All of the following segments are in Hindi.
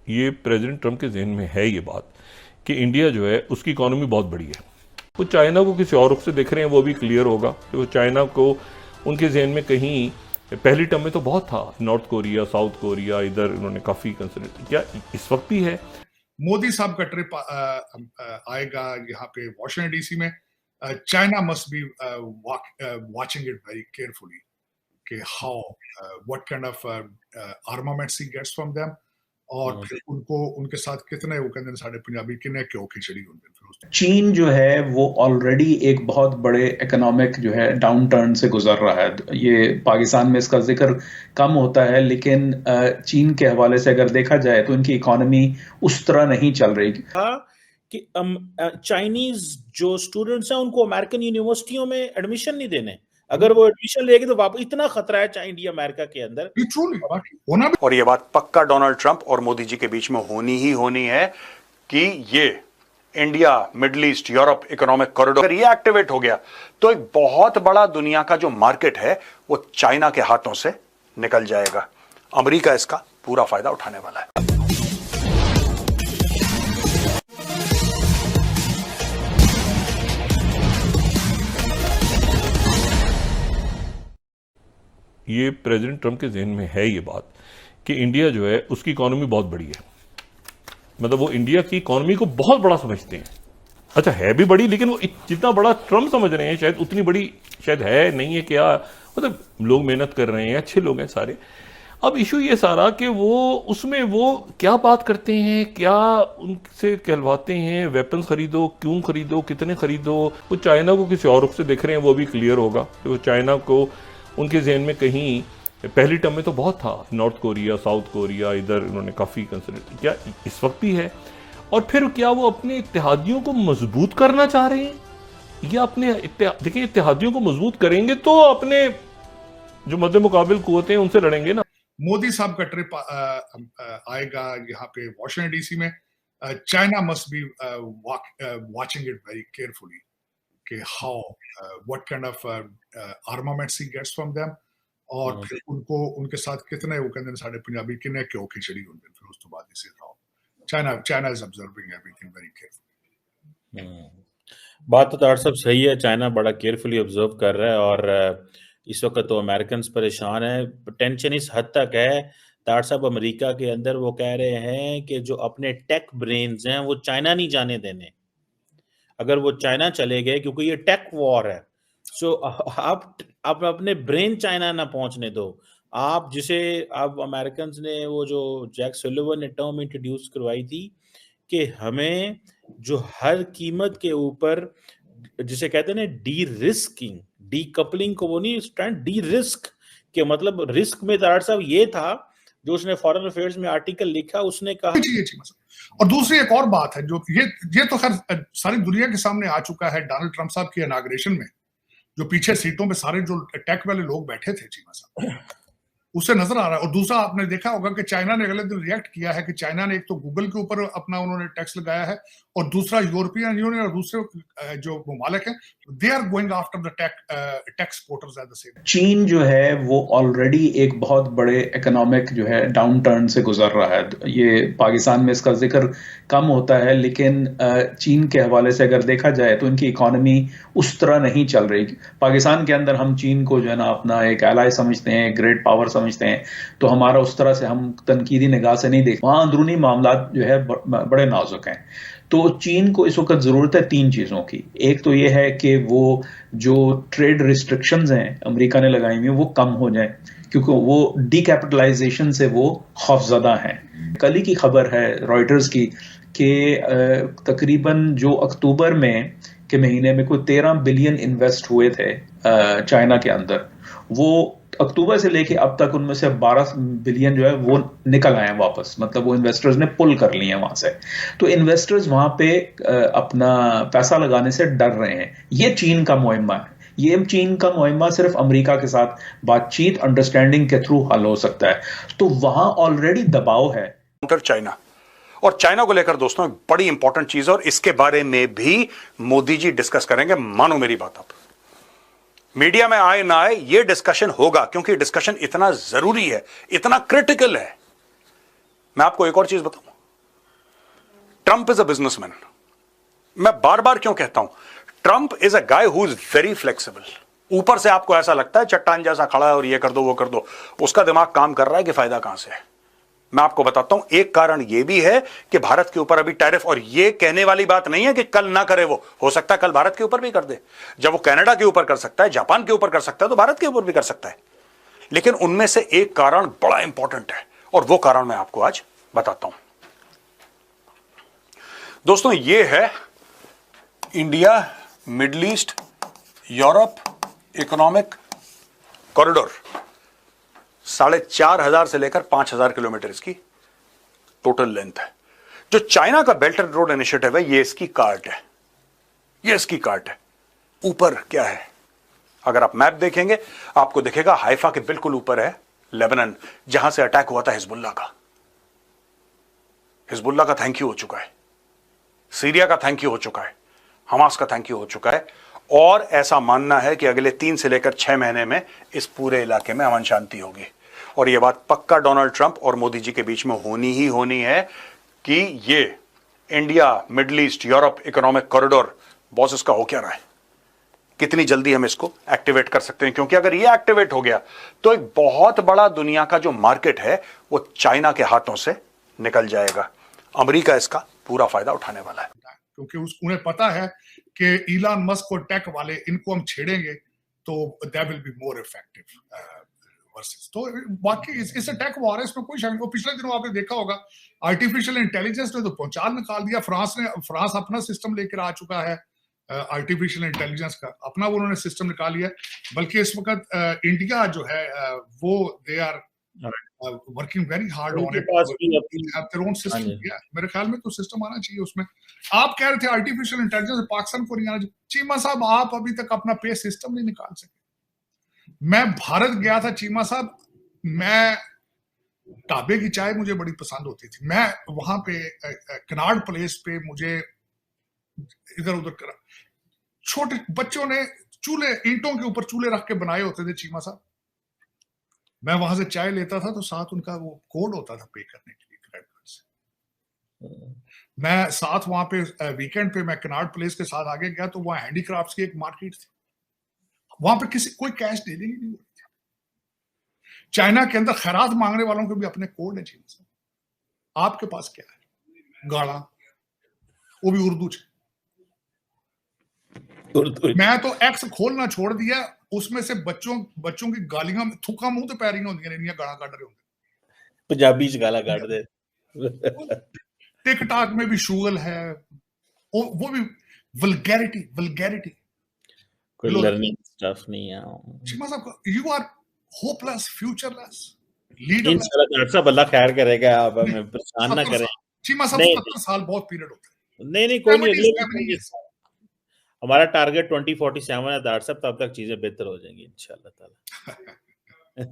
ये प्रेसिडेंट ट्रंप के जहन में है ये बात कि इंडिया जो है उसकी इकोनॉमी बहुत बड़ी है। वो चाइना को किसी और रुख से देख रहे हैं, वो भी क्लियर होगा कि वो चाइना को उनके जहन में कहीं पहली टर्म में तो बहुत था, नॉर्थ कोरिया, साउथ कोरिया, इधर उन्होंने काफ़ी कंसिडर किया, इस वक्त भी है। मोदी साहब का ट्रिप आएगा यहाँ पे वॉशिंगटन डीसी में। China must be watching it very carefully कि how what kind of armaments he gets from them, और फिर उनको उनके साथ कितने वो कहते हैं साढ़े पंजाबी कितने क्यों खिचड़ी होंगे। चीन जो है वो ऑलरेडी एक बहुत बड़े इकोनॉमिक जो है डाउन टर्न से गुजर रहा है। ये पाकिस्तान में इसका जिक्र कम होता है, लेकिन चीन के हवाले से अगर देखा जाए तो इनकी इकोनॉमी उस तरह नहीं चल रही कि चाइनीज जो स्टूडेंट्स हैं उनको अमेरिकन यूनिवर्सिटियों में एडमिशन नहीं देने। अगर वो एडमिशन लेंगे तो वापस इतना खतरा है इंडिया अमेरिका के अंदर। और ये बात पक्का डोनाल्ड ट्रंप और मोदी जी के बीच में होनी ही होनी है कि ये India, middle east, Europe economic corridor अगर ये एक्टिवेट हो गया तो एक बहुत बड़ा दुनिया का जो मार्केट है वो चाइना के हाथों से निकल जाएगा। अमेरिका इसका पूरा फायदा उठाने वाला है। ये प्रेसिडेंट ट्रंप के जहन में है ये बात कि इंडिया जो है उसकी इकोनॉमी बहुत बड़ी है। मतलब वो इंडिया की इकोनॉमी को बहुत बड़ा समझते हैं। अच्छा, है भी बड़ी, लेकिन वो जितना बड़ा ट्रंप समझ रहे हैं शायद उतनी बड़ी शायद है नहीं है। क्या मतलब, लोग मेहनत कर रहे हैं, अच्छे लोग हैं सारे। अब इशू ये सारा कि वो उसमें वो क्या बात करते हैं, क्या उनसे कहलवाते हैं, वेपन्स खरीदो, क्यों खरीदो, कितने खरीदो। वो चाइना को किसी और रुख से देख रहे हैं, वो भी क्लियर होगा कि वो चाइना को उनके जहन में कहीं पहली टर्म में तो बहुत था, नॉर्थ कोरिया, साउथ कोरिया, इधर उन्होंने काफ़ी कंसिडर किया, इस वक्त भी है। और फिर क्या वो अपने इत्तेहादियों को मजबूत करना चाह रहे हैं या अपने देखिए, इत्तेहादियों को मजबूत करेंगे तो अपने जो मद्दे मुकाबिल कुव्वतें हैं उनसे लड़ेंगे ना। मोदी साहब का ट्रिप आएगा यहाँ पे वॉशिंगटन डीसी में। China must be watching it very carefully कि how what kind of armaments he gets from them, और फिर उनको उनके साथ कितने वो कहते हैं साढ़े पंजाबी कितने क्यों खिचड़ी होंगे। फिर उस तो बाद इसे China is observing everything very carefully. बात तो डॉक्टर साहब सही है, चाइना बड़ा केयरफुली ऑब्जर्व कर रहा है और इस वक्त तो अमेरिकन परेशान है। टेंशन इस हद तक है डॉक्टर साहब, अमेरिका के अंदर वो कह रहे हैं कि जो अपने टेक ब्रेन्स हैं वो चाइना नहीं जाने देने। अगर वो चाइना चले गए, क्योंकि ये टेक वॉर है, सो आप अपने ब्रेन चाइना ना पहुंचने दो। आप जिसे आप अमेरिकन ने वो जो जैक सुलिवन ने टर्म इंट्रोड्यूस करवाई थी कि हमें जो हर कीमत के ऊपर जिसे कहते हैं ना डी रिस्किंग, डी कपलिंग को वो नहीं स्टैंड, डी रिस्क के मतलब रिस्क में डॉक्टर साहब ये था जो उसने फॉरेन अफेयर्स में आर्टिकल लिखा, उसने कहा। और दूसरी एक और बात है जो ये तो खैर सारी दुनिया के सामने आ चुका है डोनाल्ड ट्रंप साहब की इनॉग्रेशन में, जो पीछे सीटों पे सारे जो टेक वाले लोग बैठे थे चीमा साहब, उससे नजर आ रहा है। और दूसरा आपने देखा होगा कि चाइना ने अगले दिन रिएक्ट किया है कि चाइना ने एक तो गूगल के ऊपर अपना उन्होंने टैक्स लगाया है, और दूसरा यूरोपियन यूनियन और दूसरे जो ममालिक हैं, they are going after the tech exporters at the same. चीन जो है वो ऑलरेडी एक बहुत बड़े इकोनॉमिक जो है डाउन टर्न से गुजर रहा है। ये पाकिस्तान में इसका जिक्र कम होता है, लेकिन चीन के हवाले से अगर देखा जाए तो इनकी इकोनॉमी उस तरह नहीं चल रही। पाकिस्तान के अंदर हम चीन को जो है ना अपना एक एलाय समझते हैं, ग्रेट पावर समझते हैं, तो हमारा उस तरह से हम तनकीदी निगाह से नहीं देखते। वहां अंदरूनी मामला जो है बड़े नाजुक हैं। तो चीन को इस वक्त जरूरत है तीन चीजों की। एक तो ये है कि वो जो ट्रेड रिस्ट्रिक्शंस हैं अमेरिका ने लगाई हुई वो कम हो जाए, क्योंकि वो डीकैपिटलाइजेशन से वो खौफजदा हैं। कल ही की खबर है रॉयटर्स की कि तकरीबन जो अक्टूबर में के महीने में कोई 13 बिलियन इन्वेस्ट हुए थे चाइना के अंदर, वो अक्टूबर से लेके अब तक उनमें से 12 बिलियन जो है वो निकल आए हैं वापस। मतलब वो इन्वेस्टर्स ने पुल कर लिए हैं वहां से। तो इन्वेस्टर्स वहां पे अपना पैसा लगाने से डर रहे हैं। ये चीन का मुहिम्मा है। ये चीन का मुहिम्मा सिर्फ अमेरिका के साथ बातचीत, अंडरस्टैंडिंग के थ्रू हल हो सकता है। तो वहां ऑलरेडी दबाव है चाइना। और चाइना को लेकर दोस्तों एक बड़ी इंपॉर्टेंट चीज है और इसके बारे में भी मोदी जी डिस्कस करेंगे। मानो मेरी बात, आप मीडिया में आए ना आए ये डिस्कशन होगा, क्योंकि डिस्कशन इतना जरूरी है, इतना क्रिटिकल है। मैं आपको एक और चीज बताऊं, ट्रंप इज अ बिजनेसमैन। मैं बार बार क्यों कहता हूं, Trump is a guy who is very flexible. ऊपर से आपको ऐसा लगता है चट्टान जैसा खड़ा है और ये कर दो वो कर दो, उसका दिमाग काम कर रहा है कि फायदा कहां से है। मैं आपको बताता हूं, एक कारण यह भी है कि भारत के ऊपर अभी टैरिफ, और यह कहने वाली बात नहीं है कि कल ना करे, वो हो सकता है कल भारत के ऊपर भी कर दे। जब वो कनाडा के ऊपर कर सकता है, जापान के ऊपर कर सकता है, तो भारत के ऊपर भी कर सकता है। लेकिन उनमें से एक कारण बड़ा इंपॉर्टेंट है, और वो कारण मैं आपको आज बताता हूं। दोस्तों, ये है India middle east Europe economic corridor. 4,500 से लेकर 5,000 किलोमीटर इसकी टोटल लेंथ है। जो चाइना का बेल्ट एंड रोड इनिशिएटिव है, ये इसकी कार्ट है, ये इसकी कार्ट है। ऊपर क्या है, अगर आप मैप देखेंगे आपको दिखेगा हाइफा के बिल्कुल ऊपर है लेबनान, जहां से अटैक हुआ था हिजबुल्लाह का। हिजबुल्लाह का थैंक यू हो चुका है, सीरिया का थैंक यू हो चुका है, हमास का थैंक यू हो चुका है, और ऐसा मानना है कि अगले 3 से लेकर 6 महीने में इस पूरे इलाके में अमन शांति होगी। और यह बात पक्का डोनाल्ड ट्रंप और मोदी जी के बीच में होनी ही होनी है कि ये India middle east Europe economic corridor, boss इसका हो क्या रहा है, कितनी जल्दी हम इसको एक्टिवेट कर सकते हैं। क्योंकि अगर ये एक्टिवेट हो गया तो एक बहुत बड़ा दुनिया का जो मार्केट है वो चाइना के हाथों से निकल जाएगा। अमेरिका इसका पूरा फायदा उठाने वाला है, क्योंकि उन्हें पता है कि इलॉन मस्क और टेक वाले, इनको हम छेड़ेंगे तो they will be more effective versus. तो बाकी इससे टेक वॉर है, इसमें कोई शक नहीं। पिछले दिनों आपने देखा होगा आर्टिफिशियल इंटेलिजेंस ने तो भूचाल निकाल दिया। फ्रांस अपना सिस्टम लेकर आ चुका है, आर्टिफिशियल इंटेलिजेंस का अपना उन्होंने सिस्टम निकाल लिया। बल्कि इस वक्त इंडिया जो है वो they are working very hard on it, their own system. मेरे ख्याल में तो सिस्टम आना चाहिए उसमें। आप कह रहे थे आर्टिफिशियल इंटेलिजेंस पाकिस्तान को नहीं आना चाहिए। चीमा साहब, आप अभी तक अपना पे सिस्टम नहीं निकाल सके। मैं भारत गया था चीमा साहब, मैं ढाबे की चाय मुझे बड़ी पसंद होती थी। मैं वहां पे कनाड प्लेस पे मुझे इधर उधर करा, छोटे बच्चों ने चूल्हे, ईंटों के ऊपर चूल्हे रख के बनाए होते थे चीमा साहब। मैं वहां से चाय लेता था तो साथ उनका वो कोड होता था पे करने के लिए क्रेडिट कार्ड से। मैं साथ वहां पे वीकेंड पे मैं कनाड प्लेस के साथ आगे गया तो वहां हैंडीक्राफ्ट्स की एक मार्केट थी, वहां पे किसी कोई कैश डीलिंग नहीं होती थी। चाइना के अंदर खैरात मांगने वालों के भी अपने कोड है चीन से। आपके पास क्या है, गाड़ा, वो भी उर्दू च। मैं तो एक्स खोलना छोड़ दिया, उसमें से बच्चों की गालियां थुका मुंह तो पै रही होंगी, गाला काट रहे होंगे, पंजाबी च गाला काट दे। टिकटॉक में भी शुगल है, वो भी वल्गैरिटी कोई लर्निंग स्टफ नहीं है। चीमा साहब, यू आर होपलेस, फ्यूचरलेस लीडर। इंशाल्लाह डॉक्टर साहब अल्लाह खैर करेगा, आप हमें परेशान ना करें। चीमा साहब 70 साल बहुत पीरियड होता है। नहीं कोई नहीं, हमारा टारगेट 2047 है डॉक्टर साहब, तब तक चीजें बेहतर हो जाएंगी इंशाल्लाह ताला।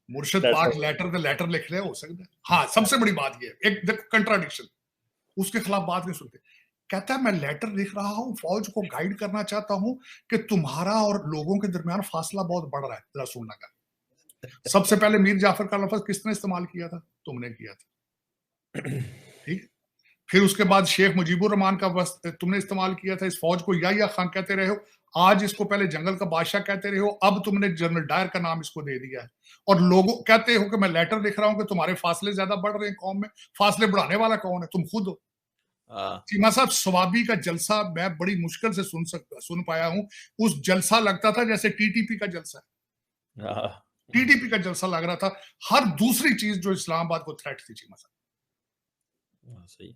मुर्शिद पाक लेटर लिख रहे हो सकता है। हाँ, सबसे बड़ी बात ये है, एक देखो कंट्राडिक्शन, उसके खिलाफ बात नहीं सुनते। कहता है मैं लेटर लिख रहा हूं, फौज को गाइड करना चाहता हूं कि तुम्हारा और लोगों के दरमियान फासला बहुत बढ़ रहा है, जरा सुनना का। सबसे पहले मीर जाफर का लफ्ज किसने इस्तेमाल किया था? तुमने किया था, ठीक। फिर उसके बाद शेख मुजीबुर रहमान का तुमने इस्तेमाल किया था। इस फौज को या खान कहते रहे हो, आज इसको पहले जंगल का बादशाह कहते रहे हो, अब तुमने जनरल डायर का नाम इसको दे दिया है। और लोगों कहते हो कि मैं लेटर लिख रहा हूं कि तुम्हारे फासले ज्यादा बढ़ रहे हैं कौम में। फासले बढ़ाने वाला कौन है? तुम खुद हो। चीमा साहब, स्वाबी का जलसा मैं बड़ी मुश्किल से सुन पाया हूं। उस जलसा लगता था जैसे टीटीपी का जलसा है। टीटीपी का जलसा लग रहा था। हर दूसरी चीज जो इस्लामाबाद को थ्रेट थी चीमा साहब, सही।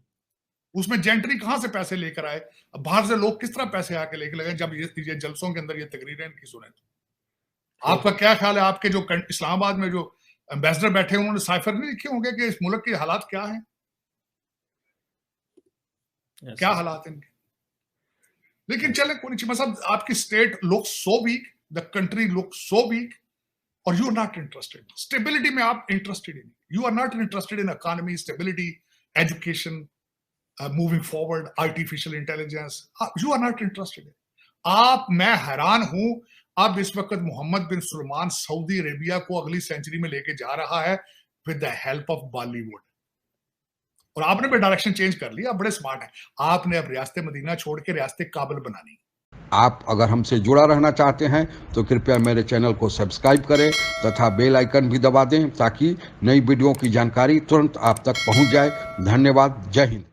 उसमें जेंट्री कहां से पैसे लेकर आए, बाहर से लोग किस तरह पैसे आके लेके लगे जब ये जलसों के अंदर ये तकरीरें इनकी सुने। तो आपका क्या ख्याल है? आपके जो इस्लामाबाद में जो एम्बेसडर बैठे हैं उन्होंने साइफर नहीं लिखे होंगे कि इस मुल्क के हालात क्या हैं, क्या हालात हैं इनके? लेकिन चले कोई नहीं। मतलब आपकी state look so weak, the country look so weak, और you are not interested. Stability में आप interested in, you are not interested in economy, stability, education, moving forward, artificial intelligence, you are not interested. मैं हैरान हूं, अब इस वक्त Mohammed bin Salman Saudi Arabia को अगली सेंचुरी में लेके जा रहा है with the help of Bollywood. और आपने भी डायरेक्शन चेंज कर लिया, बड़े स्मार्ट हैं। आपने अब रियासत मदीना छोड़ के रियासत काबुल बनानी। आप अगर हमसे जुड़ा रहना चाहते हैं तो कृपया मेरे चैनल को सब्सक्राइब करें तथा बेल आइकन भी दबा दें ताकि नई वीडियो की जानकारी तुरंत आप तक पहुंच जाए। धन्यवाद। जय हिंद।